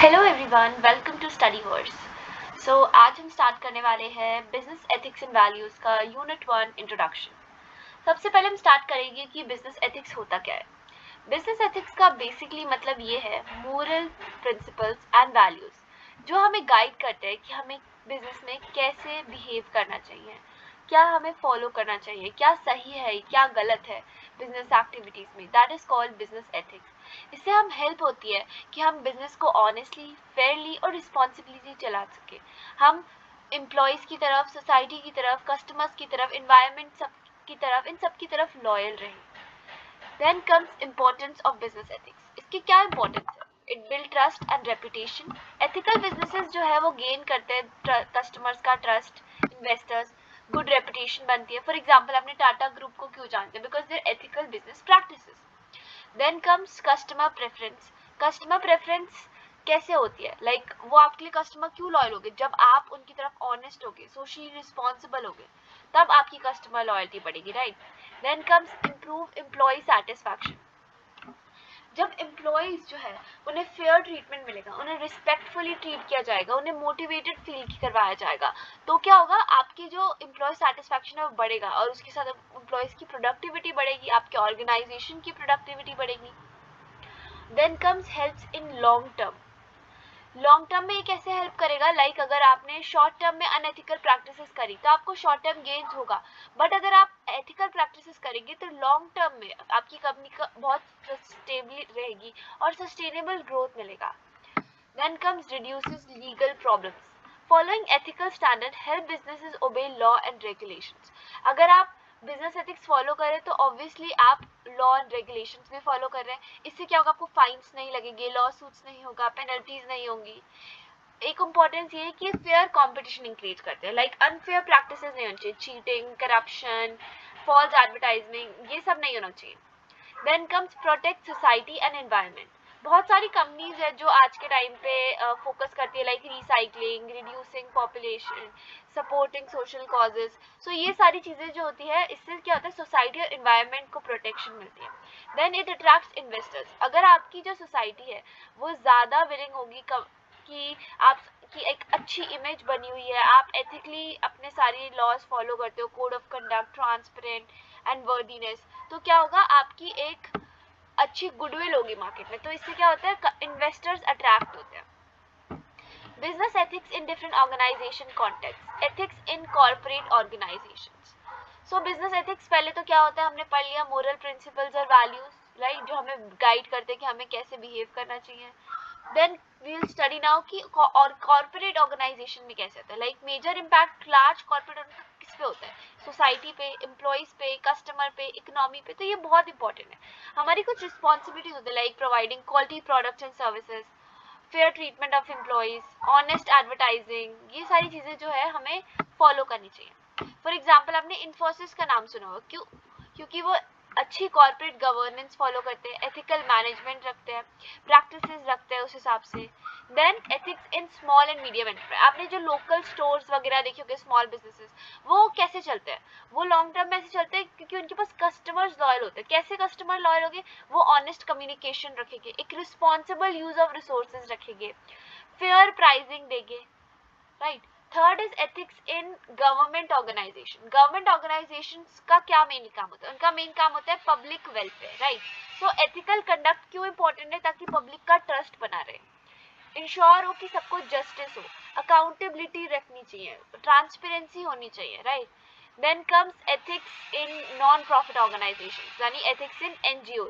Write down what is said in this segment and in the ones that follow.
Hello everyone, welcome to study verse. आज हम start करने वाले हैं बिजनेस एथिक्स एंड वैल्यूज़ का यूनिट 1 इंट्रोडक्शन। सबसे पहले हम स्टार्ट करेंगे कि बिजनेस एथिक्स होता क्या है। बिजनेस एथिक्स का बेसिकली मतलब ये है मोरल प्रिंसिपल्स एंड वैल्यूज़ जो हमें गाइड करते हैं कि हमें बिजनेस में कैसे बिहेव करना चाहिए, क्या हमें फॉलो करना चाहिए, क्या सही है क्या गलत है बिजनेस एक्टिविटीज़ में। That is called business ethics. इससे हम हेल्प होती है कि हम बिजनेस को ऑनेस्टली, फेयरली और रिस्पॉन्सिबिलिटी चला सके। हम एम्प्लॉयज़ की तरफ, सोसाइटी की तरफ, कस्टमर्स की तरफ, इन्वायरमेंट सब की तरफ, इन सब की तरफ लॉयल रहें। Then comes importance of business ethics. इसकी क्या इम्पोर्टेंस है? It build trust and reputation. Ethical businesses जो है वो गेन करते हैं कस्टमर्स का ट्रस्ट, इन्वेस्टर्स, गुड रेपुटेशन बनती है। फॉर एग्जाम्पल आपने टाटा ग्रुप को क्यों जानते हैं? Because their ethical business practices. Then comes customer preference. Customer preference कैसे होती है? वो आपके लिए कस्टमर क्यों लॉयल होगे? जब आप उनकी तरफ ऑनेस्ट होगे, सोशली रिस्पॉन्सिबल होगे, तब आपकी कस्टमर लॉयल्टी बढ़ेगी, right? Then comes improve employ satisfaction. जब एम्प्लॉयज़ जो है उन्हें फेयर ट्रीटमेंट मिलेगा, उन्हें रिस्पेक्टफुली ट्रीट किया जाएगा, उन्हें मोटिवेटेड फील करवाया जाएगा, तो क्या होगा? आपकी जो एम्प्लॉय सेटिस्फैक्शन है वो बढ़ेगा और उसके साथ एम्प्लॉयज़ की प्रोडक्टिविटी बढ़ेगी, आपके ऑर्गेनाइजेशन की प्रोडक्टिविटी बढ़ेगी। Then comes helps in long term. Long term में ये कैसे हेल्प करेगा? अगर आपने शॉर्ट टर्म में अनएथिकल प्रैक्टिसेस करी तो आपको शॉर्ट टर्म गेन्स होगा, बट अगर आप एथिकल प्रैक्टिसेस करेंगे तो लॉन्ग टर्म में आपकी कंपनी का बहुत स्टेबल रहेगी और सस्टेनेबल ग्रोथ मिलेगा। Then comes reduces legal problems. Following ethical standard help businesses obey law and regulations. अगर आप बिजनेस एथिक्स फॉलो करें तो ऑब्वियसली आप लॉ एंड रेगुलेशंस भी फॉलो कर रहे हैं। इससे क्या होगा? आपको फाइन्स नहीं लगेंगे, लॉ सूट्स नहीं होगा, पेनल्टीज नहीं होंगी। एक इम्पोर्टेंस ये है कि फेयर कंपटीशन इंक्रीज करते हैं। अनफेयर प्रैक्टिसेस नहीं होनी चाहिए, चीटिंग, करप्शन, फॉल्स एडवर्टाइजमेंट, ये सब नहीं होना चाहिए। Then comes protect society and environment. बहुत सारी कंपनीज है जो आज के टाइम पे फोकस करती है, recycling, reducing population, supporting social causes. So ये सारी चीज़ें जो होती है, इससे क्या होता है? सोसाइटी और एनवायरनमेंट को प्रोटेक्शन मिलती है। Then it attracts investors. अगर आपकी जो सोसाइटी है वो ज़्यादा विलिंग होगी कि आपकी एक अच्छी इमेज बनी हुई है, आप एथिकली अपने सारे लॉज फॉलो करते हो, code of conduct, transparent and worthiness, तो क्या होगा? आपकी एक अच्छी गुडविल होगी मार्केट में। तो इससे क्या होता है? इन्वेस्टर्स अट्रैक्ट होते हैं। Business ethics in different organisation context. Ethics in corporate organisations. So business ethics पहले तो क्या होता है? हमने पढ़ लिया मोरल प्रिंसिपल्स और वैल्यूज, राइट, जो हमें गाइड करते हैं कि हमें कैसे बिहेव करना चाहिए। Then we will study now कि और कॉर्पोरेट ऑर्गेनाइजेशन में कैसे होता है। मेजर इम्पैक्ट लार्ज कॉर्पोरेट किस पे होता है? सोसाइटी पे, एम्प्लॉयज पे, कस्टमर पे, इकोनॉमी पे। तो ये बहुत इंपॉर्टेंट है। हमारी कुछ रिस्पॉन्सिबिलिटीज होती है, providing quality products and services, fair treatment of employees, honest advertising. ये सारी चीजें जो है हमें फॉलो करनी चाहिए। फॉर एग्जाम्पल आपने इन्फोसिस का नाम सुना होगा, क्यों? क्योंकि वो अच्छी कॉर्पोरेट गवर्नेंस फॉलो करते हैं, एथिकल मैनेजमेंट रखते हैं, प्रैक्टिसेस रखते हैं उस हिसाब से। Then ethics in small and medium enterprise. आपने जो लोकल स्टोर्स वगैरह देखे होंगे, स्मॉल बिजनेसेस, वो कैसे चलते हैं? वो लॉन्ग टर्म में ऐसे चलते हैं क्योंकि उनके पास कस्टमर्स लॉयल होते हैं। कैसे कस्टमर लॉयल होंगे? वो ऑनेस्ट कम्युनिकेशन रखेंगे, एक रिस्पॉन्सिबल यूज ऑफ रिसोर्सेज रखेंगे, फेयर प्राइसिंग देंगे, right. Third is ethics in government organisation. Government organisation का क्या मेन काम होता है? उनका मेन काम होता है पब्लिक वेलफेयर, राइट। सो एथिकल कंडक्ट क्यों इंपॉर्टेंट है? ताकि पब्लिक का ट्रस्ट बना रहे, इंश्योर हो कि सबको जस्टिस हो, अकाउंटेबिलिटी रखनी चाहिए, ट्रांसपेरेंसी होनी चाहिए, right. Then comes ethics in non profit organization, यानी ethics in NGO.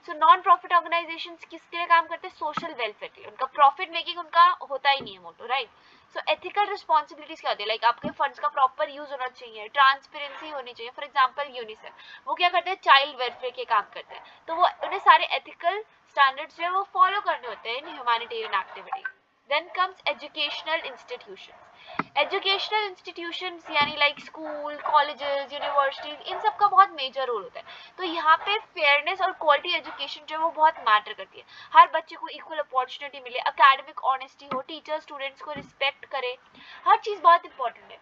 So non profit organizations किसके लिए काम करते हैं? सोशल वेलफेयर के लिए। उनका प्रॉफिट मेकिंग उनका होता ही नहीं है मोटो, राइट। सो एथिकल रिस्पॉन्सिबिलिटीज क्या होती है? आपके फंड्स का प्रॉपर यूज होना चाहिए, ट्रांसपेरेंसी होनी चाहिए। फॉर एग्जांपल यूनिसेफ, वो क्या करते हैं? चाइल्ड वेलफेयर के काम करते हैं, तो वो उन्हें सारे एथिकल स्टैंडर्ड्स जो है वो फॉलो करने होते हैं in humanitarian activity. Then comes educational institutions. Educational institutions यानी स्कूल, कॉलेजेस, यूनिवर्सिटीज, इन सब का बहुत मेजर रोल होता है। तो यहाँ पे फेयरनेस और क्वालिटी एजुकेशन जो है वो बहुत मैटर करती है। हर बच्चे को इक्वल अपॉर्चुनिटी मिले, अकेडमिक ऑनेस्टी हो, टीचर स्टूडेंट्स को रिस्पेक्ट करे, हर चीज़ बहुत इंपॉर्टेंट है।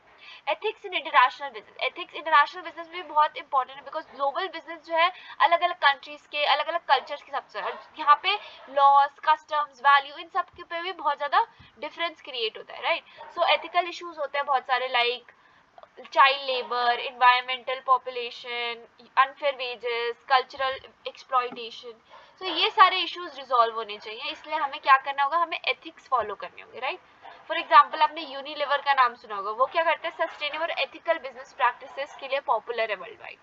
Ethics in international business, ethics international business में बहुत इंपॉर्टेंट है बिकॉज ग्लोबल बिजनेस जो है अलग अलग कंट्रीज के अलग अलग कल्चर्स के सबसे, और यहाँ पे लॉस, कस्टम्स, वैल्यू, इन सब के पे भी बहुत ज़्यादा डिफरेंस क्रिएट होता है, राइट। सो एथिकल इश्यूज होते हैं बहुत सारे, like child labour, environmental population, unfair wages, cultural exploitation। तो ये सारे इश्यूज रिजॉल्व होने चाहिए, इसलिए हमें क्या करना होगा, हमें एथिक्स फॉलो करने होंगे, राइट। फॉर एग्जाम्पल आपने यूनिलीवर का नाम सुना होगा, वो क्या करते हैं, सस्टेनेबल एथिकल बिजनेस प्रैक्टिसेस के लिए पॉपुलर है world wide.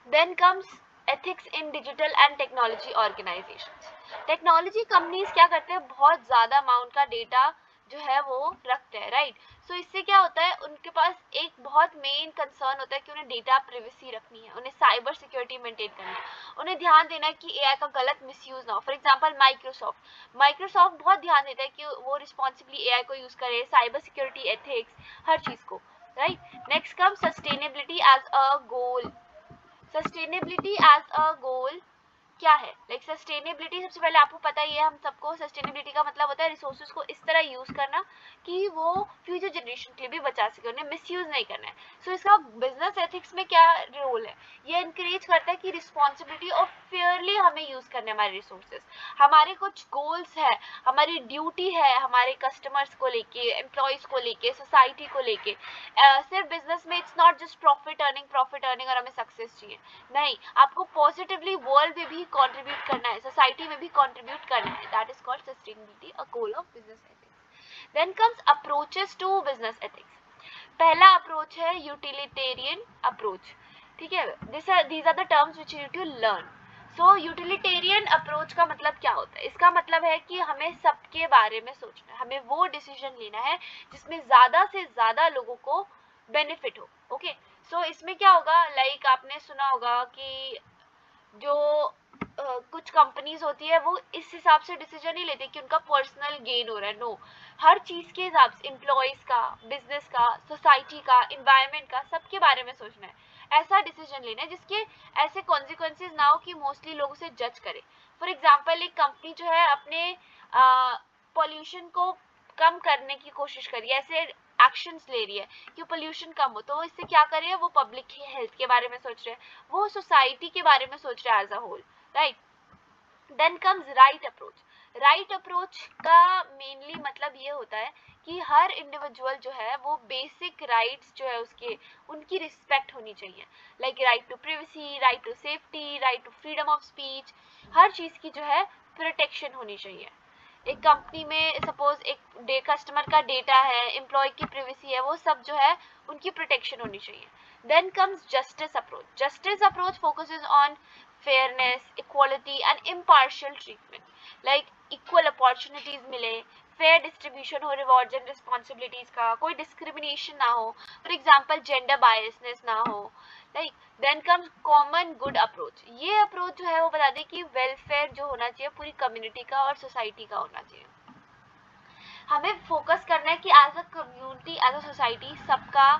Then comes ethics in digital and technology organisations. Technology companies क्या करते हैं, बहुत ज़्यादा अमाउंट का डेटा जो है वो रखते हैं, राइट। सो इससे क्या होता है, उनके पास एक बहुत मेन कंसर्न होता है कि उन्हें डेटा प्रिवेसी रखनी है, उन्हें साइबर सिक्योरिटी मेंटेन करनी है, उन्हें ध्यान देना है कि एआई का गलत मिसयूज ना हो। फॉर एग्जांपल माइक्रोसॉफ्ट बहुत ध्यान देता है कि वो रिस्पॉन्सिबली एआई को यूज़ करे, साइबर सिक्योरिटी, एथिक्स, हर चीज़ को, right. Next come sustainability as a goal. Sustainability as a goal क्या है, लाइक सस्टेनेबिलिटी, सबसे पहले आपको पता ही है, हम सबको सस्टेनेबिलिटी का मतलब होता है रिसोर्सेज को इस तरह यूज करना कि वो फ्यूचर जनरेशन के लिए भी बचा सके, उन्हें मिसयूज नहीं करना है। सो इसका बिजनेस एथिक्स में क्या रोल है, ये इनकरेज करता है कि रिस्पॉन्सिबिलिटी और फेयरली हमें यूज करने हमारे रिसोर्सेज, हमारे कुछ गोल्स है, हमारी ड्यूटी है हमारे कस्टमर्स को लेके, एम्प्लॉयज को लेके, सोसाइटी को लेके। सिर्फ बिजनेस में it's not just profit earning और हमें सक्सेस चाहिए, नहीं, आपको पॉजिटिवली वर्ल्ड में भी कंट्रीब्यूट करना है, सोसाइटी में भी कंट्रीब्यूट करना है, that is called sustainability, a goal of business ethics. Then comes approaches to business ethics. पहला अप्रोच है यूटिलिटेरियन अप्रोच, ठीक है, these are the terms which you need to learn. So utilitarian approach का मतलब क्या होता है, इसका मतलब है कि हमें सबके बारे में सोचना है, हमें वो डिसीजन लेना है जिसमें ज़्यादा से ज़्यादा लोगों को बेनिफिट हो, ओके। सो इसमें क्या होगा, लाइक आपने सुना होगा कि जो कुछ कंपनीज होती है वो इस हिसाब से डिसीजन नहीं लेते कि उनका पर्सनल गेन हो रहा है, नो, हर चीज़ के हिसाब से, एम्प्लॉयज़ का, बिजनेस का, सोसाइटी का, इन्वायरमेंट का, सबके बारे में सोचना है, ऐसा डिसीजन लेना है जिसके ऐसे कॉन्सिक्वेंसेज ना हो कि मोस्टली लोग उसे जज करें। फॉर एग्जाम्पल एक कंपनी जो है अपने पॉल्यूशन को कम करने की कोशिश करी है, ऐसे एक्शंस ले रही है कि पोल्यूशन कम हो, तो इससे क्या कर रही है, वो पब्लिक हेल्थ के बारे में सोच रहे हैं, वो सोसाइटी के बारे में सोच रहे हैं as a whole, right. Then comes right approach. Right approach का मेनली मतलब ये होता है कि हर इंडिविजुअल जो है वो बेसिक राइट्स जो है उसके, उनकी रिस्पेक्ट होनी चाहिए, like right to privacy, right to safety, right to freedom of speech, हर चीज़ की जो है प्रोटेक्शन होनी चाहिए। एक कंपनी में सपोज एक कस्टमर का डेटा है, एम्प्लॉय की प्रिवेसी है, वो सब जो है उनकी प्रोटेक्शन होनी चाहिए। Then comes justice approach. Justice approach focuses on fairness, equality and impartial treatment, like equal opportunities मिले, फेयर डिस्ट्रीब्यूशन हो रिवॉर्ड्स एंड रिस्पॉन्सिबिलिटीज का, कोई डिस्क्रिमिनेशन ना हो, फॉर एग्जाम्पल जेंडर बायसनेस ना हो, like. Then comes common good approach. ये approach जो है वो बता दें कि वेलफेयर जो होना चाहिए पूरी कम्युनिटी का और सोसाइटी का होना चाहिए, हमें फोकस करना है कि as a community, as a society, सबका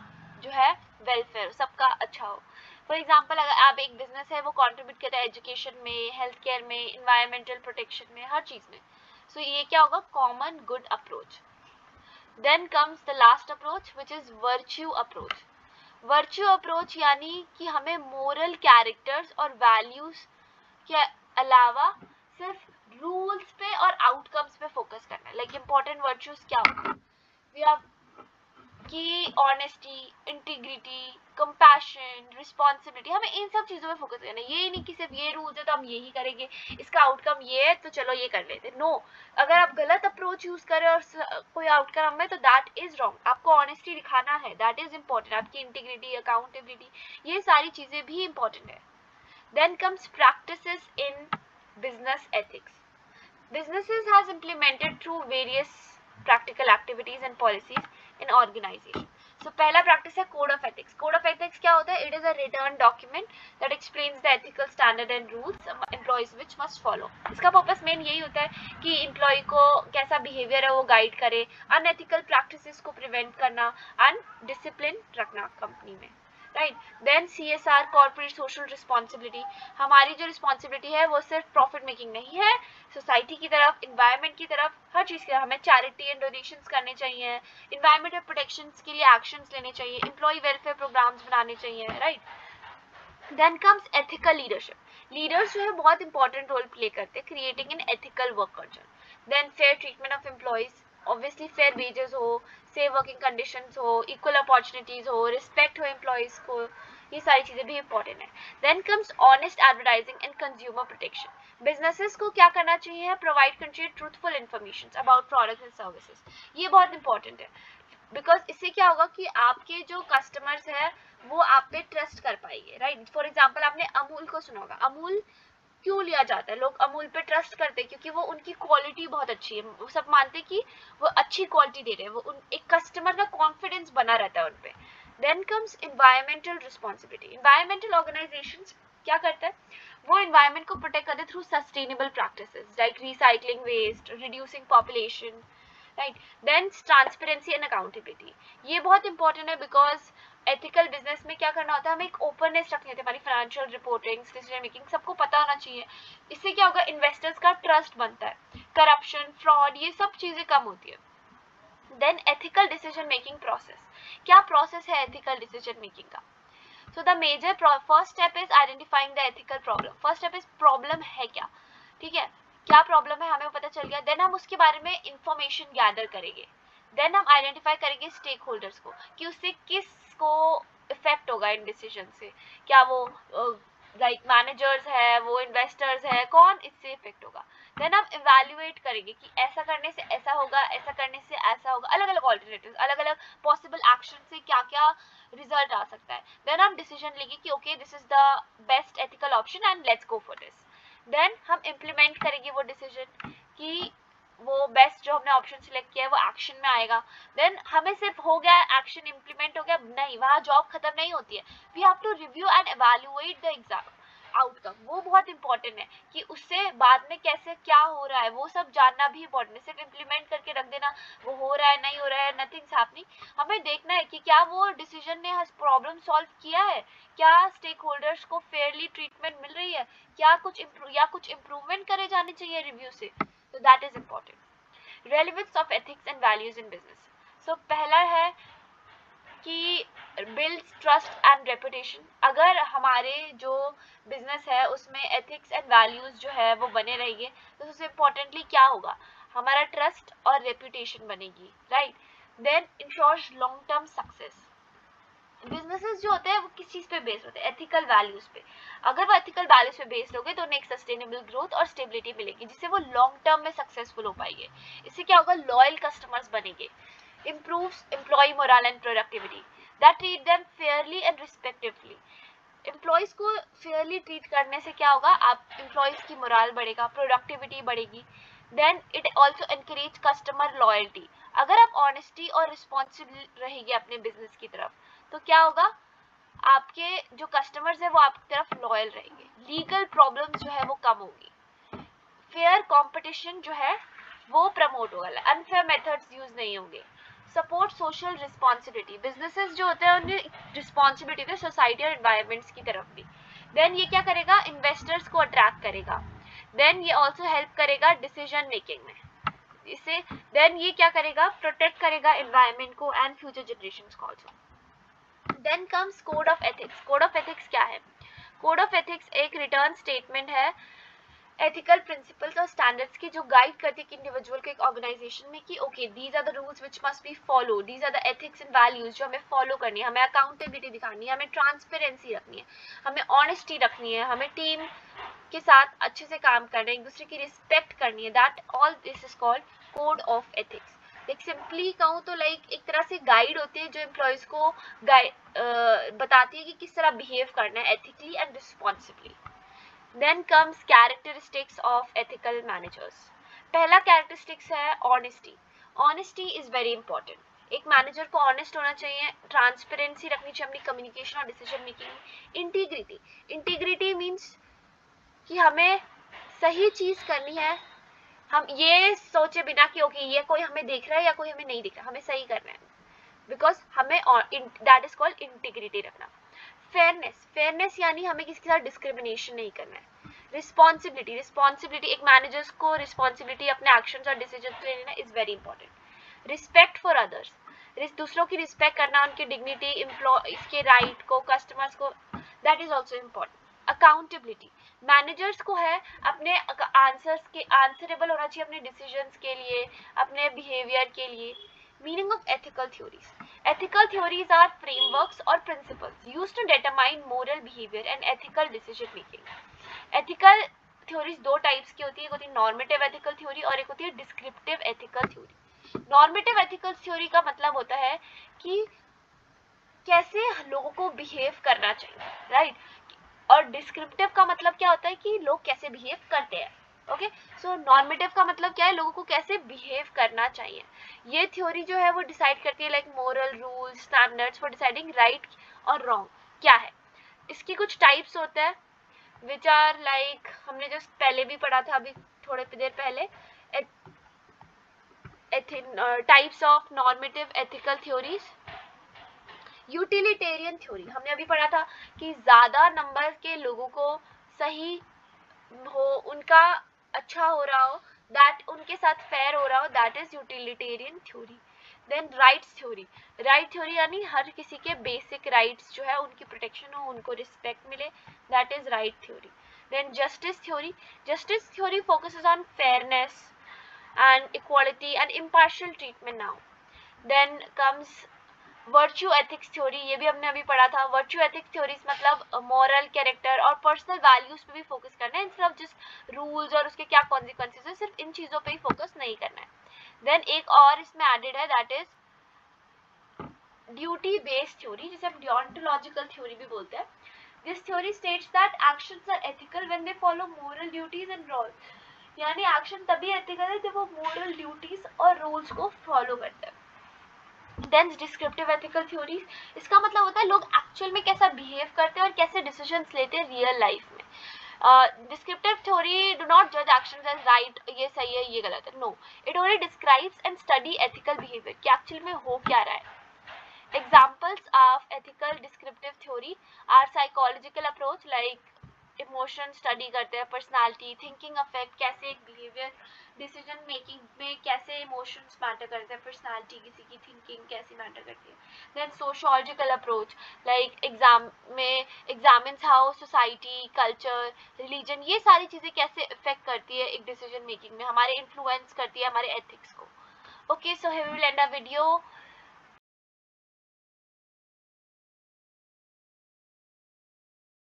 जो है वेलफेयर, सबका अच्छा हो। फॉर एग्जाम्पल अगर आप एक बिजनेस है वो कंट्रीब्यूट करता है एजुकेशन में, हेल्थ केयर में, इन्वायरमेंटल प्रोटेक्शन में, हर चीज़ में, सो ये क्या होगा, common good approach. Then comes the last approach which is virtue approach. Virtue approach यानी कि हमें मोरल कैरेक्टर्स और वैल्यूज के अलावा सिर्फ रूल्स पे और आउटकम्स पे फोकस करना है, लाइक इंपॉर्टेंट वर्च्यूज क्या होते हैं, वी आर कि ऑनेस्टी, इंटीग्रिटी, कंपैशन, रिस्पॉन्सिबिलिटी, हमें इन सब चीज़ों में फोकस करना है। ये नहीं कि सिर्फ ये रूल्स है तो हम यही करेंगे, इसका आउटकम ये है तो चलो ये कर लेते, नो। अगर आप गलत अप्रोच यूज करें और कोई आउटकम है तो दैट इज रॉन्ग। आपको ऑनेस्टी दिखाना है, दैट इज इम्पोर्टेंट, आपकी इंटीग्रिटी, अकाउंटेबिलिटी, ये सारी चीज़ें भी इम्पोर्टेंट है। Then comes practices in business ethics. Businesses has implemented through various practical activities and policies in organization. So पहला practice है code of ethics. Code of ethics क्या होता है? It is a written document that explains the ethical standard and rules employees which must follow. इसका purpose main यही होता है कि employee को कैसा behavior है वो guide करे, unethical practices को prevent करना and discipline रखना company में. Right. Then CSR, corporate social responsibility, हमारी जो रिस्पॉन्सिबिलिटी है वो सिर्फ प्रॉफिट मेकिंग नहीं है, सोसाइटी की तरफ, इन्वायरमेंट की तरफ, हर चीज़ की तरफ हमें चैरिटी एंड डोनेशंस करने चाहिए, इन्वायरमेंटल प्रोटेक्शन के लिए एक्शंस लेने चाहिए, एम्प्लॉय वेलफेयर प्रोग्राम्स बनाने चाहिए, right. Then comes ethical leadership, leaders जो है बहुत इंपॉर्टेंट रोल प्ले करते हैं creating an ethical work culture. Then fair treatment of employees, obviously fair wages हो, सेफ वर्किंग कंडीशंस हो, इक्वल अपॉर्चुनिटीज हो, रिस्पेक्ट हो एम्प्लॉयज को, ये सारी चीजें भी इंपॉर्टेंट है। Then comes honest advertising and consumer protection, businesses को क्या करना चाहिए, प्रोवाइड करना चाहिए truthful information about products and services, ये बहुत इंपॉर्टेंट है, बिकॉज इससे क्या होगा कि आपके जो कस्टमर्स है वो आप पे ट्रस्ट कर पाएंगे, राइट। फॉर एग्जाम्पल आपने अमूल को सुना होगा, अमूल क्यों लिया जाता है, लोग अमूल पे ट्रस्ट करते हैं क्योंकि वो उनकी क्वालिटी बहुत अच्छी है, वो सब मानते हैं कि वो अच्छी क्वालिटी दे रहे हैं, वो उन एक कस्टमर का कॉन्फिडेंस बना रहता है उन पे। Then comes environmental responsibility, environmental organisations क्या करता है, वो इन्वायरमेंट को प्रोटेक्ट करते हैं through sustainable practices like recycling waste, reducing population, right. Then transparency and accountability, ये बहुत इंपॉर्टेंट है बिकॉज एथिकल बिजनेस में क्या करना होता है, हमें एक ओपननेस रखनी होती है, हमारी फाइनेंशियल रिपोर्टिंग, डिसीजन मेकिंग सबको पता होना चाहिए। इससे क्या होगा, इन्वेस्टर्स का ट्रस्ट बनता है, करप्शन, फ्रॉड, ये सब चीजें कम होती है। Then ethical decision making process, क्या प्रोसेस है एथिकल डिसीजन मेकिंग का। So the major first step is identifying the ethical problem, first step is problem है क्या, ठीक है, क्या प्रॉब्लम है हमें पता चल गया। देन हम उसके बारे में इंफॉर्मेशन गैदर करेंगे। देन हम आइडेंटिफाई करेंगे स्टेक होल्डर्स को कि उससे किसको इफेक्ट होगा इन डिसीजन से, क्या वो लाइक मैनेजर्स है, वो इन्वेस्टर्स है, कौन इससे इफेक्ट होगा। देन हम इवैल्यूएट करेंगे कि ऐसा करने से ऐसा होगा, ऐसा करने से ऐसा होगा, अलग अलग ऑल्टरनेटिव्स, अलग अलग पॉसिबल एक्शन से क्या क्या रिजल्ट आ सकता है। देन हम डिसीजन लेंगे कि okay this is the best ethical option and let's go for this. Then हम इम्प्लीमेंट करेंगे वो डिसीजन कि वो बेस्ट जो हमने ऑप्शन सिलेक्ट किया है वो एक्शन में आएगा। देन हमें सिर्फ हो गया एक्शन इम्प्लीमेंट हो गया नहीं, वहाँ जॉब खत्म नहीं होती है, we have to review and evaluate the exam outcome, वो बहुत इंपॉर्टेंट है कि उससे बाद में कैसे क्या हो रहा है वो सब जानना भी इंपॉर्टेंट है। सिर्फ इम्प्लीमेंट करके रख देना, वो हो रहा है नहीं हो रहा है, नथिंग्स हैपनिंग, हमें देखना है कि क्या वो डिसीजन ने प्रॉब्लम सॉल्व किया है, क्या स्टेक होल्डर्स को फेयरली ट्रीटमेंट मिल रही है, क्या कुछ इम्प्रूवमेंट करे जाने चाहिए रिव्यू से, तो that is important. Relevance of ethics and values in business, so पहला है कि बिल्ड्स ट्रस्ट एंड रेपुटेशन, अगर हमारे जो बिजनेस है उसमें एथिक्स एंड वैल्यूज जो है वो बने रहेंगे तो सबसे इम्पोर्टेंटली क्या होगा, हमारा ट्रस्ट और रेपुटेशन बनेगी, right. Then ensures long term success, businesses जो होते हैं वो किस चीज पे बेस्ड होते हैं, एथिकल वैल्यूज पे, अगर वो एथिकल वैल्यूज पे बेस्ड होंगे तो उन्हें एक सस्टेनेबल ग्रोथ और स्टेबिलिटी मिलेगी जिससे वो लॉन्ग टर्म में सक्सेसफुल हो पाएंगे। इससे क्या होगा, लॉयल कस्टमर्स बनेंगे, improves employee morale and productivity, that treat them fairly and respectively, employees को फेयरली ट्रीट करने से क्या होगा, आप एम्प्लॉयज की मोरल बढ़ेगा, प्रोडक्टिविटी बढ़ेगी। Then it also encourage customer loyalty, अगर आप ऑनेस्टी और रिस्पॉन्सिबल रहेंगे अपने बिजनेस की तरफ तो क्या होगा, आपके जो कस्टमर्स है वो आपकी तरफ लॉयल रहेंगे, लीगल प्रॉब्लम्स जो है वो कम होगी, फेयर कंपटीशन जो है वो प्रमोट होगा, अनफेयर मेथड्स यूज नहीं होंगे, सपोर्ट सोशल रिस्पॉन्सिबिलिटी, बिजनेसेस जो होते हैं उन्हें रिस्पॉन्सिबिलिटी है सोसाइटी और एनवायरमेंट्स की तरफ भी। देन ये क्या करेगा, इन्वेस्टर्स को अट्रैक्ट करेगा। देन ये ऑल्सो हेल्प करेगा डिसीजन मेकिंग में, इससे देन ये क्या करेगा, प्रोटेक्ट करेगा एनवायरमेंट को एंड फ्यूचर जनरेशंस को also. Then comes code of ethics, code of ethics क्या है, कोड ऑफ एथिक्स एक रिटर्न स्टेटमेंट है एथिकल प्रिंसिपल्स और स्टैंडर्ड्स की जो गाइड करती है इंडिविजुअल को एक ऑर्गेनाइजेशन में कि okay these are the rules which must be follow, these are the ethics and values जो हमें फॉलो करनी है, हमें अकाउंटेबिलिटी दिखानी है, हमें ट्रांसपेरेंसी रखनी है, हमें ऑनेस्टी रखनी है, हमें टीम के साथ अच्छे से काम करना है, एक दूसरे की रिस्पेक्ट करनी है, that all this is called code of ethics. एक सिंपली कहूँ तो लाइक एक तरह से गाइड होती है जो एम्प्लॉयज को बताती है कि किस तरह बिहेव करना है ethically and responsibly. Then comes characteristics of ethical managers. पहला characteristics है honesty. Honesty is very important. एक मैनेजर को ऑनेस्ट होना चाहिए, ट्रांसपेरेंसी रखनी चाहिए अपनी कम्युनिकेशन और decision making. Integrity, integrity means कि हमें सही चीज करनी है, हम ये सोचे बिना कि ओके ये कोई हमें देख रहा है या कोई हमें नहीं देख रहा, हमें सही करना है, बिकॉज हमें दैट इज कॉल्ड इंटीग्रिटी रखना। फेयरनेस, फेयरनेस यानी हमें किसी के साथ डिस्क्रिमिनेशन नहीं करना है। रिस्पॉन्सिबिलिटी, रिस्पॉन्सिबिलिटी एक मैनेजर्स को रिस्पॉन्सिबिलिटी अपने एक्शंस और डिसीजंस लेना is very important. Respect for others, दूसरों की रिस्पेक्ट करना, उनकी डिग्निटी, एम्प्लॉयज के राइट को, कस्टमर्स को, that is also important. Accountability, managers को है अपने आंसर्स के आंसरेबल होना चाहिए अपने डिसीजंस के लिए, अपने बिहेवियर के लिए। Meaning of ethical theories, ethical theories are frameworks or principles used to determine moral behavior and ethical decision making. ethical theories दो टाइप्स की होती है, एक होती है normative ethical theory और एक होती है descriptive ethical theory। normative ethical theory का मतलब होता है कि कैसे लोगों को बिहेव करना चाहिए, राइट, और डिस्क्रिप्टिव का मतलब क्या होता है कि लोग कैसे बिहेव करते हैं। ओके, सो नॉर्मेटिव का मतलब क्या है, लोगों को कैसे बिहेव करना चाहिए। ये थ्योरी जो है वो डिसाइड करती है like moral rules, standards for deciding right और रॉन्ग क्या है। इसकी कुछ टाइप्स होते हैं विच आर लाइक, हमने जो पहले भी पढ़ा था अभी थोड़े देर पहले, types of normative ethical theories. Utilitarian theory हमने अभी पढ़ा था कि ज्यादा नंबर के लोगों को सही हो, उनका अच्छा हो रहा हो, दैट उनके साथ फेयर हो रहा हो, that is utilitarian theory. Then rights theory, right theory यानी हर किसी के बेसिक राइट्स जो है उनकी प्रोटेक्शन हो, उनको रिस्पेक्ट मिले, that is right theory. Then justice theory, justice theory focuses on fairness and equality and impartial treatment now. Then comes virtue ethics theory, ये भी हमने अभी पढ़ा था। वर्च्यू एथिक्स थ्योरीज मतलब मॉरल, कैरेक्टर और पर्सनल वैल्यूज पे भी फोकस करना है, इंस्टेड ऑफ जस्ट रूल्स और उसके क्या कॉन्सिक्वेंसेस है, सिर्फ इन चीजों पे ही फोकस नहीं करना है। देन एक और इसमें एडेड है, that is duty based theory, जिसे हम डियोंटोलॉजिकल थ्योरी भी बोलते हैं। This theory states that actions are ethical when they follow moral duties and rules, यानी एक्शन तभी एथिकल है जब वो मोरल ड्यूटीज और रूल्स को फॉलो करते हैं। देन डिस्क्रिप्टिव एथिकल थ्योरीज, इसका मतलब होता है लोग एक्चुअल में कैसा बिहेव करते हैं और कैसे डिसीजंस लेते हैं रियल लाइफ में। डिस्क्रिप्टिव थ्योरी डू नॉट जज एक्शंस एज राइट, ये सही है ये गलत है, no, it only describes and study ethical behaviour कि एक्चुअल में हो क्या रहा है। Examples of ethical descriptive theory are psychological approach like emotion study करते हैं, पर्सनालिटी, थिंकिंग अफेक्ट, कैसे एक बिहेवियर डिसीजन मेकिंग में कैसे इमोशंस मैटर करते हैं, पर्सनालिटी किसी की थिंकिंग कैसी मैटर करती है। Then sociological approach like exam में examines how society, culture, religion, ये सारी चीज़ें कैसे इफेक्ट करती है एक डिसीजन मेकिंग में, हमारे इन्फ्लुएंस करती है हमारे एथिक्स को। Okay, so here we will end our video.